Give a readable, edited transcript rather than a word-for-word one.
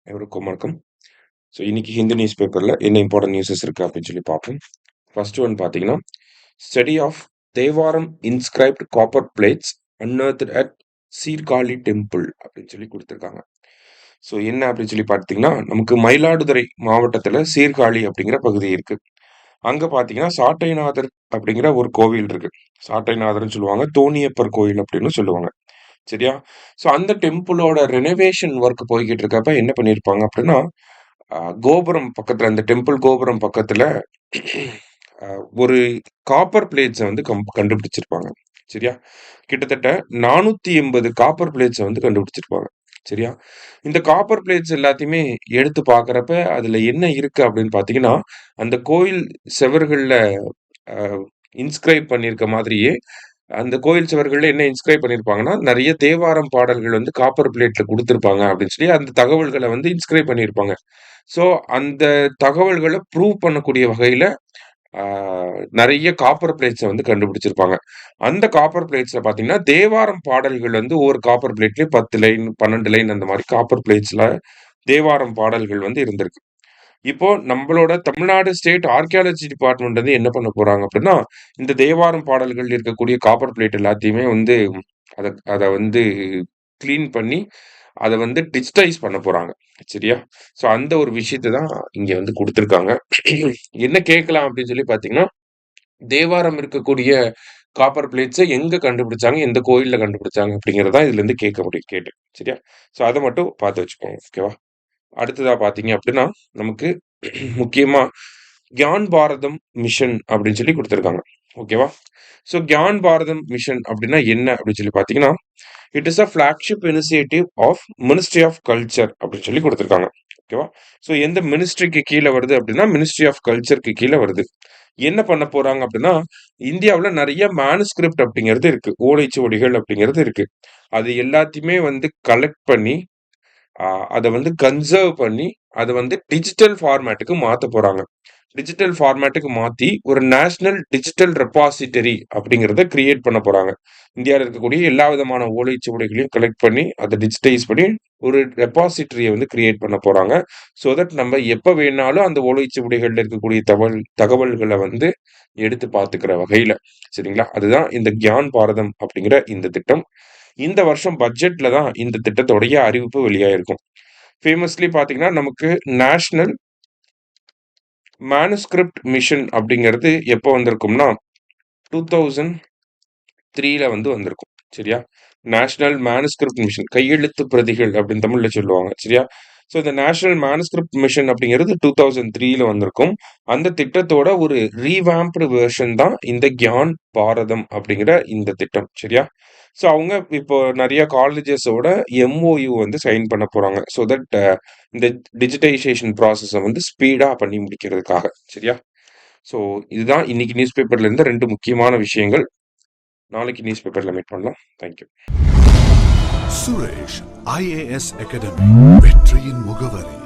எவருக்கும் வணக்கம். ஸோ இன்னைக்கு ஹிந்து நியூஸ் பேப்பரில் என்ன இம்பார்ட்டன்ட் நியூஸஸ் இருக்குது அப்படின்னு சொல்லி பார்ப்போம். ஃபர்ஸ்ட் ஒன் பார்த்தீங்கன்னா, study of Tevaram inscribed copper plates unearthed at Sirkazhi temple அப்படின்னு சொல்லி கொடுத்துருக்காங்க. ஸோ என்ன அப்படின்னு சொல்லி பார்த்தீங்கன்னா, நமக்கு மயிலாடுதுறை மாவட்டத்தில் சீர்காழி அப்படிங்கிற பகுதி இருக்குது. அங்கே பார்த்தீங்கன்னா சாட்டைநாதர் அப்படிங்கிற ஒரு கோவில் இருக்கு. சாட்டைநாதர்னு சொல்லுவாங்க, தோணியப்பர் கோயில் அப்படின்னு சொல்லுவாங்க. சரியா? ஸோ அந்த டெம்பிளோட ரெனோவேஷன் ஒர்க் போய்கிட்டு இருக்கப்ப என்ன பண்ணியிருப்பாங்க அப்படின்னா, கோபுரம் பக்கத்துல அந்த டெம்பிள் கோபுரம் பக்கத்துல ஒரு காப்பர் பிளேட்ஸை வந்து கண்டுபிடிச்சிருப்பாங்க. சரியா? கிட்டத்தட்ட 480 காப்பர் பிளேட்ஸை வந்து கண்டுபிடிச்சிருப்பாங்க. சரியா? இந்த காப்பர் பிளேட்ஸ் எல்லாத்தையுமே எடுத்து பார்க்கறப்ப அதுல என்ன இருக்கு அப்படின்னு பார்த்தீங்கன்னா, அந்த கோயில் செவர்கள்ல இன்ஸ்கிரைப் பண்ணியிருக்க மாதிரியே அந்த கோயில் சுவர்கள்ல என்ன இன்ஸ்கிரைப் பண்ணியிருப்பாங்கன்னா, நெறைய தேவாரம் பாடல்கள் வந்து காப்பர் பிளேட்ல குடுத்திருப்பாங்க அப்படின்னு சொல்லி அந்த தகவல்கள வந்து இன்ஸ்கிரைப் பண்ணியிருப்பாங்க. ஸோ அந்த தகவல்கள ப்ரூவ் பண்ணக்கூடிய வகையில ஆ நெறைய காப்பர் பிளேட்ஸ வந்து கண்டுபிடிச்சிருப்பாங்க. அந்த காப்பர் பிளேட்ஸ்ல பார்த்தீங்கன்னா, தேவாரம் பாடல்கள் வந்து ஒவ்வொரு காப்பர் பிளேட்லயும் 10 லைன், 12 லைன் அந்த மாரி காப்பர் பிளேட்ஸ்ல தேவாரம் பாடல்கள் வந்து இருந்திருக்கு. இப்போ நம்மளோட தமிழ்நாடு ஸ்டேட் ஆர்க்கியாலஜி டிபார்ட்மெண்ட் வந்து என்ன பண்ண போறாங்க அப்படின்னா, இந்த தேவாரம் பாடல்கள் இருக்கக்கூடிய காப்பர் பிளேட் எல்லாத்தையுமே வந்து அத அத வந்து கிளீன் பண்ணி, அத வந்து டிஜிடைஸ் பண்ண போறாங்க. சரியா? ஸோ அந்த ஒரு விஷயத்த தான் இங்க வந்து குடுத்துருக்காங்க. என்ன கேட்கலாம் அப்படின்னு சொல்லி பார்த்தீங்கன்னா, தேவாரம் இருக்கக்கூடிய காப்பர் பிளேட்ஸ எங்க கண்டுபிடிச்சாங்க? எந்த கோயில்ல கண்டுபிடிச்சாங்க? அப்படிங்கிறத தான் இதுலருந்து கேட்க முடியும் கேட்டு. சரியா? ஸோ அத மட்டும் பார்த்து வச்சுக்கோங்க. ஓகேவா? அடுத்ததா பார்த்தீங்க அப்படின்னா, நமக்கு முக்கியமா கியான் பாரதம் மிஷன் அப்படின்னு சொல்லி குடுத்துருக்காங்க. ஓகேவா? ஸோ கியான் பாரதம் மிஷன் அப்படின்னா என்ன அப்படின்னு சொல்லி பார்த்தீங்கன்னா, it is a flagship initiative of ministry of culture அப்படின்னு சொல்லி குடுத்துருக்காங்க. ஓகேவா? ஸோ எந்த மினிஸ்ட்ரிக்கு கீழ வருது அப்படின்னா, மினிஸ்ட்ரி ஆஃப் கல்ச்சருக்கு கீழ வருது. என்ன பண்ண போறாங்க அப்படின்னா, இந்தியாவுல நெறைய மேனுஸ்கிரிப்ட் அப்படிங்கிறது இருக்கு. ஓலைச்சுவடிகள் அப்படிங்கிறது இருக்கு. அது எல்லாத்தையுமே வந்து கலெக்ட் பண்ணி அத வந்து கன்சர்வ் பண்ணி, அத வந்து டிஜிட்டல் ஃபார்மேட்டுக்கு மாத்தப் போறாங்க. டிஜிட்டல் ஃபார்மேட்டுக்கு மாத்தி, ஒரு நேஷனல் டிஜிட்டல் ரெபாசிட்டரி அப்படிங்கிறத கிரியேட் பண்ண போறாங்க. இந்தியால இருக்கக்கூடிய எல்லா விதமான ஓலைச்சுவடிகளையும் கலெக்ட் பண்ணி, அத டிஜிடைஸ் பண்ணி, ஒரு ரெபாசிட்டரிய வந்து கிரியேட் பண்ண போறாங்க. ஸோ தட் நம்ம எப்ப வேணாலும் அந்த ஓலைச்சுவடிகள்ல இருக்கக்கூடிய தகவல்கள வந்து எடுத்து பார்த்துக்கிற வகையில. சரிங்களா? அதுதான் இந்த கியான் பாரதம் அப்படிங்கிற இந்த திட்டம். இந்த வருஷம் பட்ஜெட்ல தான் இந்த திட்டத்தோடைய அறிவிப்பு வெளியாயிருக்கும். ஃபேமஸ்லி பார்த்தீங்கன்னா, நமக்கு நேஷனல் மேனுஸ்கிரிப்ட் மிஷன் அப்படிங்கிறது எப்போ வந்திருக்கும்னா, 2003ல வந்து வந்திருக்கும். சரியா? நேஷனல் மேனுஸ்கிரிப்ட் மிஷன் கையெழுத்து பிரதிகள் அப்படின்னு தமிழ்ல சொல்லுவாங்க. சரியா? ஸோ இந்த நேஷனல் மேனுஸ்கிரிப்ட் மிஷன் அப்படிங்கிறது 2003ல வந்திருக்கும். அந்த திட்டத்தோட ஒரு ரீவாம்ப்டு வெர்ஷன் தான் இந்த கியான் பாரதம் அப்படிங்கிற இந்த திட்டம். சரியா? ஸோ அவங்க இப்போ நெறைய காலேஜஸோட எம்ஓயு வந்து சைன் பண்ண போறாங்க. ஸோ தட் இந்த டிஜிடைசேஷன் ப்ராசஸ வந்து ஸ்பீடா பண்ணி முடிக்கிறதுக்காக. சரியா? ஸோ இதுதான் இன்னைக்கு நியூஸ் பேப்பர்ல இருந்த 2 முக்கியமான விஷயங்கள். நாளைக்கு நியூஸ் பேப்பர்ல மீட் பண்ணலாம். Thank you. Suresh IAS academy வெற்றியின் முகவரி.